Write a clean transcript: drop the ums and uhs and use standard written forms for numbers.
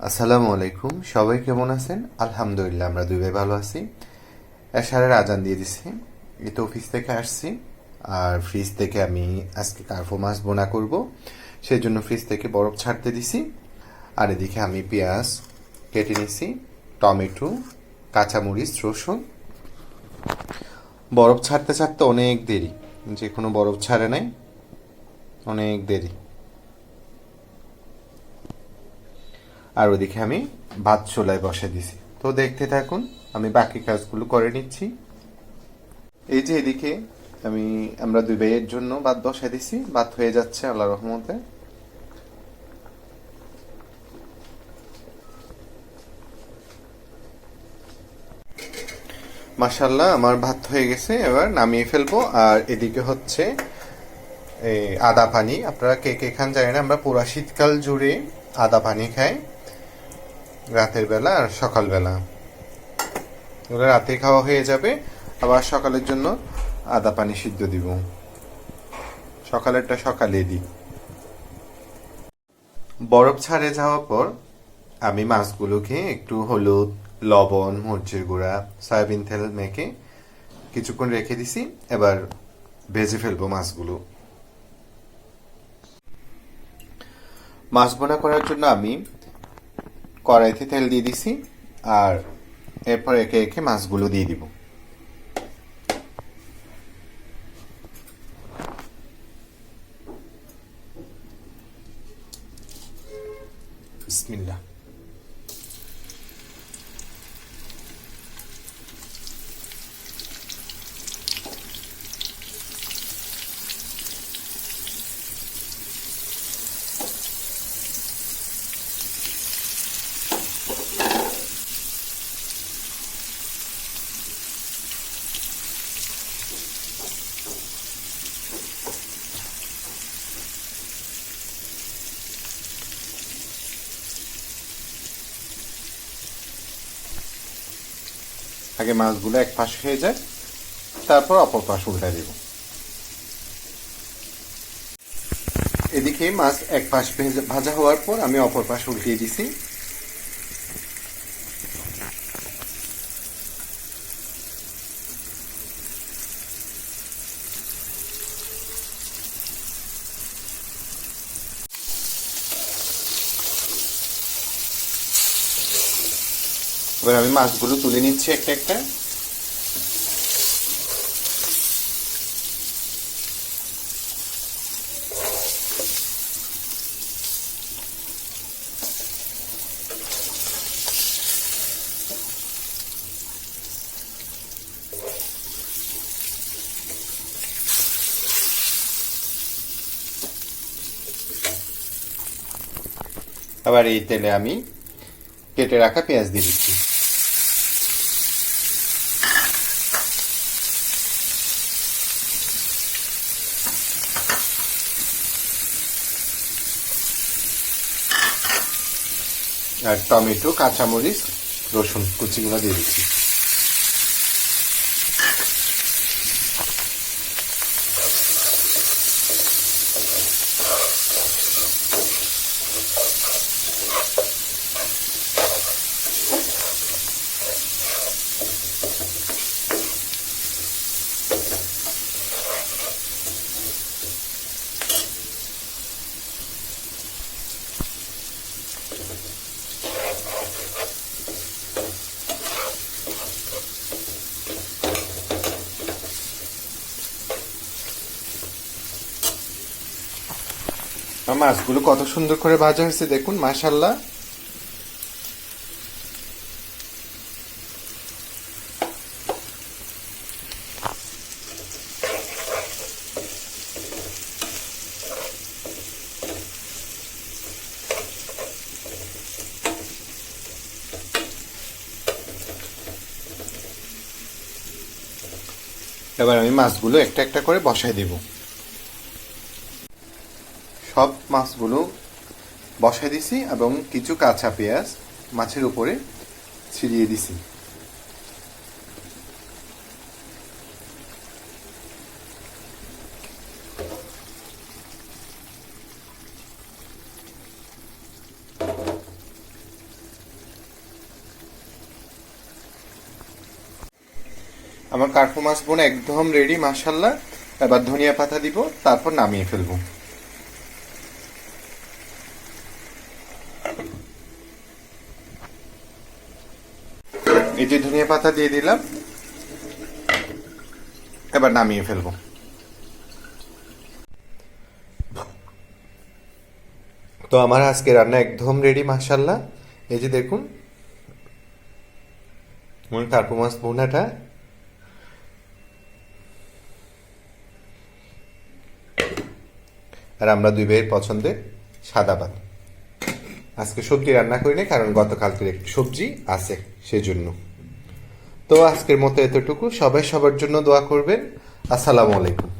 আসসালামু আলাইকুম, সবাই কেমন আছেন? আলহামদুলিল্লাহ, আমরা দুই ভাই ভালো আছি। এশারের আজান দিয়ে দিছি। এই তো অফিস থেকে আসছি। আর ফ্রিজ থেকে আমি আজকে কার্ফো মাছ বোনা করব, সেই জন্য ফ্রিজ থেকে বরফ ছাড়তে দিছি। আর এদিকে আমি পেঁয়াজ কেটে নিছি, টমেটো, কাঁচামরিচ, রসুন। বরফ ছাড়তে ছাড়তে অনেক দেরি, যে কোনো বরফ ছাড়ে নাই, অনেক দেরি। আর ওদিকে আমি ভাত চুলায় বসে দিছি। তো দেখতে থাকুন, আমি বাকি কাজগুলো করে নিচ্ছি। এই যে এদিকে আমরা দুই ভাইয়ের জন্য ভাত বসে দিছি, ভাত হয়ে যাচ্ছে আল্লাহ রহমতে। মাশাল্লাহ, আমার ভাত হয়ে গেছে, এবার নামিয়ে ফেলবো। আর এদিকে হচ্ছে এই আদা পানি। আপনারা কে কে খান জানি না, আমরা পুরা শীতকাল জুড়ে আদা পানি খাই, রাতের বেলা আর সকালবেলা। ওগুলো রাতে খাওয়া হয়ে যাবে, আবার সকালের জন্য আদা পানি সিদ্ধ দিব। সকালেরটা সকালে দিই। বরফ ছাড়ে যাওয়ার পর আমি মাছগুলোকে একটু হলুদ, লবণ, মরিচের গুঁড়া, সয়াবিন তেল মেখে কিছুক্ষণ রেখে দিছি। এবার ভেজে ফেলবো মাছগুলো। মাছ বোনা করার জন্য আমি কড়াইতে তেল দিয়ে দিছি, আর এরপর একে একে মাছগুলো দিয়ে দিব। বিসমিল্লাহ। আগে মাছগুলো এক পাশ হয়ে যায়, তারপর অপর পাশ উল্টায় দেব। এদিকে মাছ এক পাশ ভাজা হওয়ার পর আমি অপর পাশ উল্টিয়ে দিছি। এবার আমি মাছগুলো তুলে নিচ্ছি একটা একটা। আবার এই তেলে আমি কেটে রাখা পেঁয়াজ দিয়ে দিচ্ছি। আর টমেটো, কাঁচামরিচ, রসুন কুচিগুলো দিয়ে দিচ্ছি। মাছগুলো কত সুন্দর করে ভাজা হয়েছে দেখুন, মাশাল্লাহ। এবার আমি মাছগুলো একটা একটা করে বসাই দেব। সব মাছগুলো বসাই দিছি এবং কিছু কাঁচা পেঁয়াজ মাছের উপরে ছিটিয়ে দিছি। আমার কার্পো মাছ বোনা একদম রেডি মাশাল্লাহ। এবার ধনিয়া পাতা দিব, তারপর নামিয়ে ফেলবো। এই যে ধনিয়া পাতা দিয়ে দিলাম, এবার নামিয়ে ফেলবো। তো আমার আজকে রান্না একদম রেডি মাশাল্লাহ। এই যে দেখুন কার্পো মাছ ভুনাটা। আর আমরা দুই ভাইয়ের পছন্দের সাদা ভাত। আজকে সবজি রান্না করিনি, কারণ গতকালকের একটু সবজি আছে সেজন্য। তো আজকের মতো এতটুকু। সবাই সবার জন্য দোয়া করবেন। আসসালামু আলাইকুম।